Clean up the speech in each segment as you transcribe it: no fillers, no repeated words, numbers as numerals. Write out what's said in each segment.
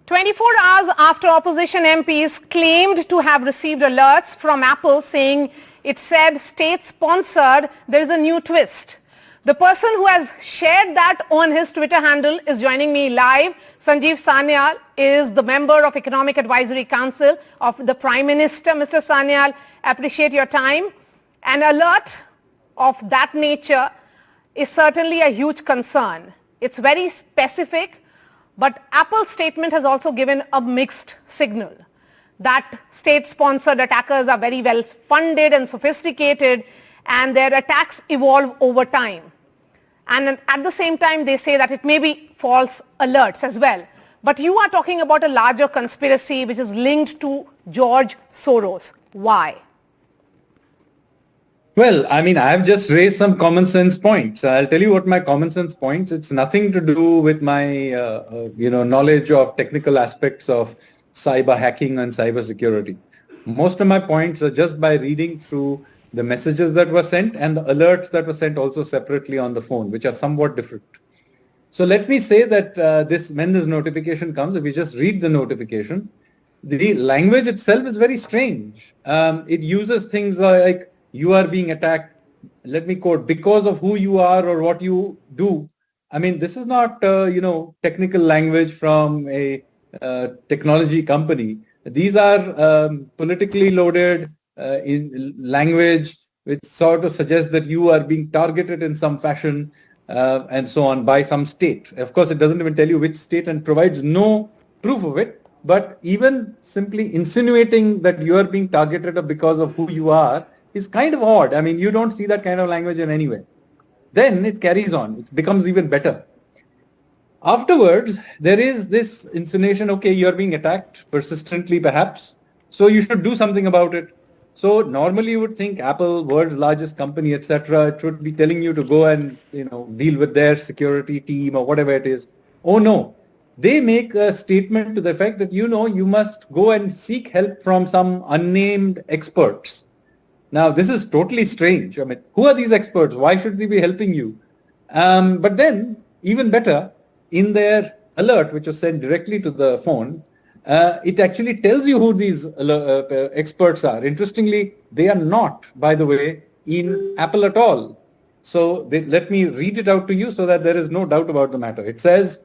24 hours after opposition MPs claimed to have received alerts from Apple saying it said state-sponsored, there is a new twist. The person who has shared that on his Twitter handle is joining me live. Sanjeev Sanyal is the member of Economic Advisory Council of the Prime Minister. Mr. Sanyal, appreciate your time. An alert of that nature is certainly a huge concern. It's very specific, but Apple's statement has also given a mixed signal that state-sponsored attackers are very well funded and sophisticated, and their attacks evolve over time. And at the same time, they say that it may be false alerts as well. But you are talking about a larger conspiracy which is linked to George Soros. Why? Well, I mean, I've just raised some common sense points. I'll tell you what my common sense points. It's nothing to do with my, knowledge of technical aspects of cyber hacking and cyber security. Most of my points are just by reading through the messages that were sent and the alerts that were sent also separately on the phone, which are somewhat different. So let me say that when this notification comes, if we just read the notification, the language itself is very strange. It uses things like, you are being attacked, let me quote, because of who you are or what you do. I mean, this is not, technical language from a technology company. These are politically loaded in language which sort of suggests that you are being targeted in some fashion and so on by some state. Of course, it doesn't even tell you which state and provides no proof of it. But even simply insinuating that you are being targeted because of who you are is kind of odd. I mean, you don't see that kind of language in anywhere. Then it carries on. It becomes even better. Afterwards, there is this insinuation, okay, you're being attacked persistently perhaps, so you should do something about it. So normally you would think Apple, world's largest company, etc., it would be telling you to go and, deal with their security team or whatever it is. Oh no, they make a statement to the effect that, you must go and seek help from some unnamed experts. Now, this is totally strange. I mean, who are these experts? Why should they be helping you? But then, even better, in their alert, which was sent directly to the phone, it actually tells you who these experts are. Interestingly, they are not, by the way, in Apple at all. So let me read it out to you so that there is no doubt about the matter. It says,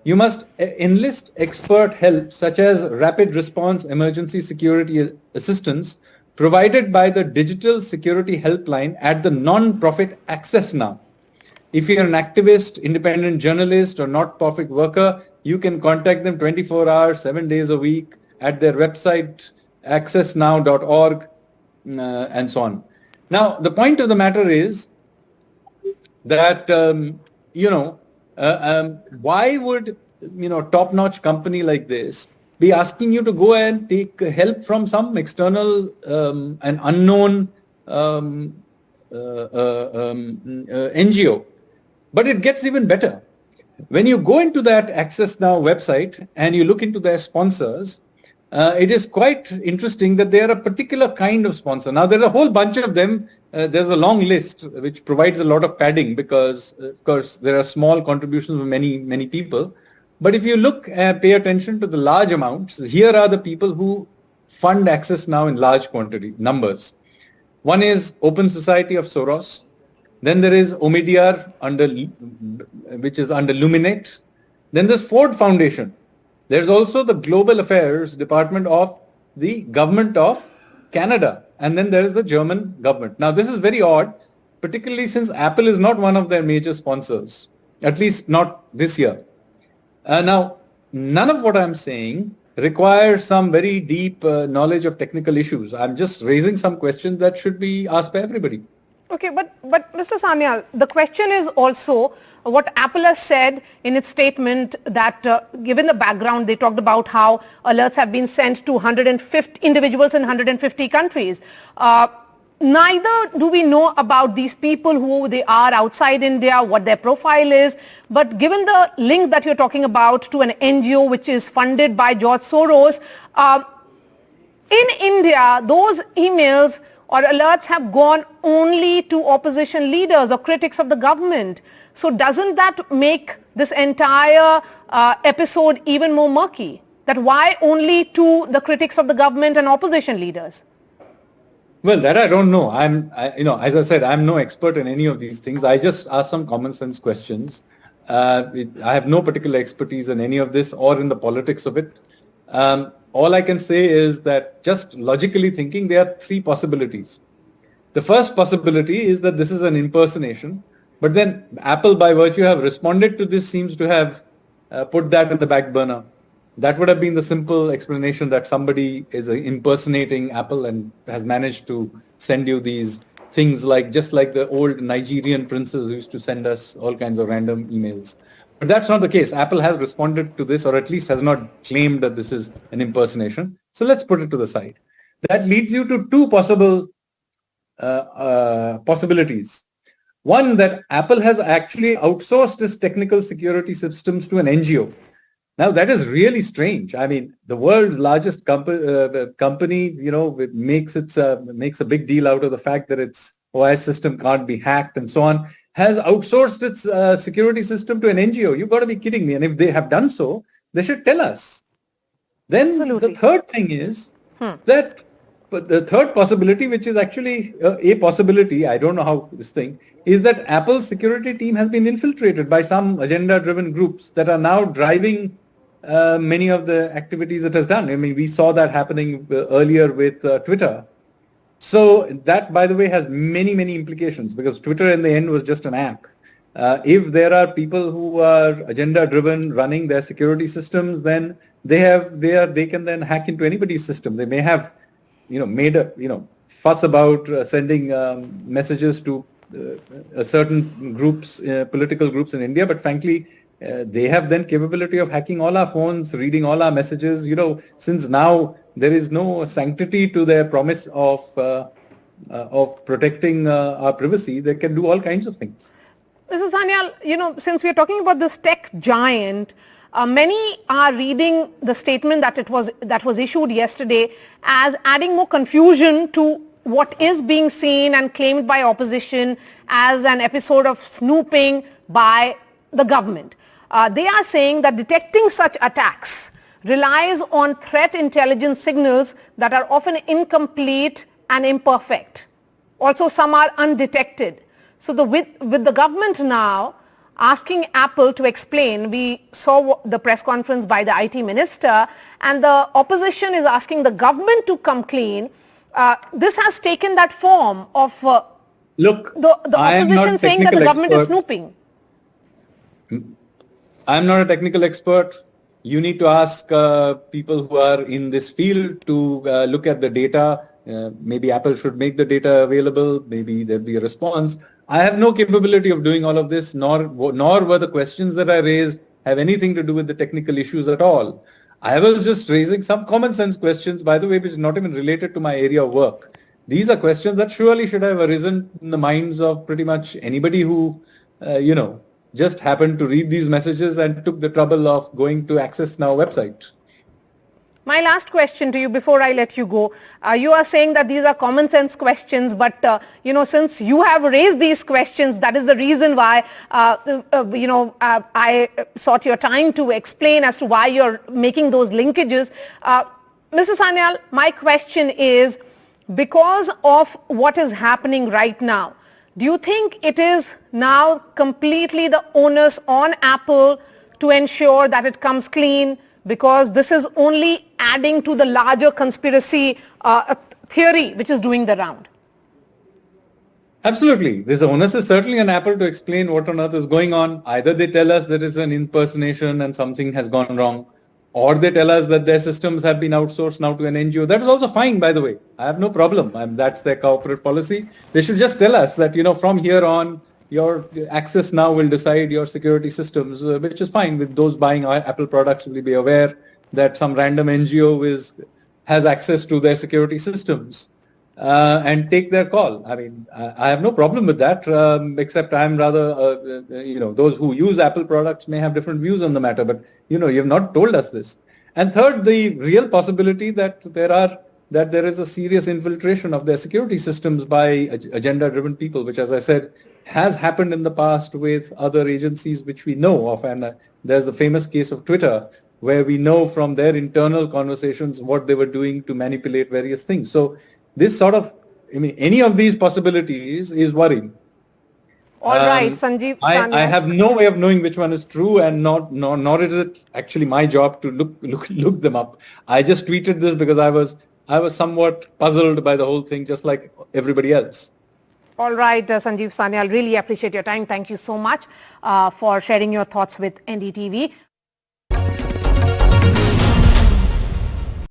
you must enlist expert help such as rapid response emergency security assistance provided by the digital security helpline at the non-profit Access Now. If you're an activist, independent journalist, or not-profit worker, you can contact them 24 hours, 7 days a week at their website, accessnow.org, and so on. Now, the point of the matter is that, why would, top-notch company like this be asking you to go and take help from some external and unknown NGO? But it gets even better. When you go into that Access Now website and you look into their sponsors, it is quite interesting that they are a particular kind of sponsor. Now, there's a whole bunch of them. There's a long list which provides a lot of padding because, of course, there are small contributions from many, many people. But if you look and pay attention to the large amounts, here are the people who fund Access Now in large quantity, numbers. One is Open Society of Soros. Then there is Omidyar, which is under Luminate. Then there's Ford Foundation. There's also the Global Affairs Department of the Government of Canada. And then there's the German government. Now, this is very odd, particularly since Apple is not one of their major sponsors, at least not this year. Now, none of what I'm saying requires some very deep knowledge of technical issues. I'm just raising some questions that should be asked by everybody. Okay, but Mr. Sanyal, the question is also what Apple has said in its statement that given the background, they talked about how alerts have been sent to 150 individuals in 150 countries. Neither do we know about these people, who they are outside India, what their profile is. But given the link that you're talking about to an NGO which is funded by George Soros, in India, those emails or alerts have gone only to opposition leaders or critics of the government. So doesn't that make this entire episode even more murky? That why only to the critics of the government and opposition leaders? Well, that I don't know. As I said, I'm no expert in any of these things. I just ask some common sense questions. I have no particular expertise in any of this or in the politics of it. All I can say is that just logically thinking, there are three possibilities. The first possibility is that this is an impersonation, but then Apple, by virtue have responded to this, seems to have put that in the back burner. That would have been the simple explanation, that somebody is impersonating Apple and has managed to send you these things, like just like the old Nigerian princes used to send us all kinds of random emails. But that's not the case. Apple has responded to this, or at least has not claimed that this is an impersonation. So let's put it to the side. That leads you to two possibilities. One, that Apple has actually outsourced its technical security systems to an NGO. Now, that is really strange. I mean, the world's largest company, makes a big deal out of the fact that its OS system can't be hacked and so on, has outsourced its security system to an NGO. You've got to be kidding me. And if they have done so, they should tell us. Then Absolutely. The third thing is that the third possibility, which is actually a possibility, I don't know how this thing, is that Apple's security team has been infiltrated by some agenda-driven groups that are now driving many of the activities it has done. I mean, we saw that happening earlier with Twitter. So that, by the way, has many, many implications, because Twitter in the end was just an app. If there are people who are agenda-driven running their security systems, then they can then hack into anybody's system. They may have made a fuss about sending messages to certain groups, political groups in India, but frankly, they have then capability of hacking all our phones, reading all our messages. Since now there is no sanctity to their promise of protecting our privacy, they can do all kinds of things. Mr. Sanyal, since we are talking about this tech giant, many are reading the statement that was issued yesterday as adding more confusion to what is being seen and claimed by opposition as an episode of snooping by the government. They are saying that detecting such attacks relies on threat intelligence signals that are often incomplete and imperfect. Also, some are undetected. So with the government now asking Apple to explain, we saw the press conference by the IT minister, and the opposition is asking the government to come clean. This has taken that form of the opposition saying that the government is snooping. I'm not a technical expert. You need to ask people who are in this field to look at the data. Maybe Apple should make the data available. Maybe there'll be a response. I have no capability of doing all of this, nor were the questions that I raised have anything to do with the technical issues at all. I was just raising some common sense questions, by the way, which is not even related to my area of work. These are questions that surely should have arisen in the minds of pretty much anybody who, just happened to read these messages and took the trouble of going to Access Now website. My last question to you before I let you go. You are saying that these are common sense questions, but since you have raised these questions, that is the reason why I sought your time to explain as to why you're making those linkages. Mr. Sanyal, my question is, because of what is happening right now, do you think it is now completely the onus on Apple to ensure that it comes clean? Because this is only adding to the larger conspiracy theory which is doing the round. Absolutely. This onus is certainly on Apple to explain what on earth is going on. Either they tell us that it's an impersonation and something has gone wrong, or they tell us that their systems have been outsourced now to an NGO. That is also fine, by the way. I have no problem. That's their corporate policy. They should just tell us that, from here on, your Access Now will decide your security systems, which is fine. With those buying Apple products will be aware that some random NGO has access to their security systems and take their call. I mean, I have no problem with that, except I'm rather, those who use Apple products may have different views on the matter, but, you have not told us this. And third, the real possibility that there is a serious infiltration of their security systems by agenda-driven people, which, as I said, has happened in the past with other agencies which we know of. And there's the famous case of Twitter, where we know from their internal conversations what they were doing to manipulate various things. So this sort of, any of these possibilities is worrying. All right, Sanjeev, I Sanyal. have no way of knowing which one is true, and nor is it actually my job to look them up. I just tweeted this because I was somewhat puzzled by the whole thing, just like everybody else. All right, Sanjeev, Sanyal, really appreciate your time. Thank you so much for sharing your thoughts with NDTV.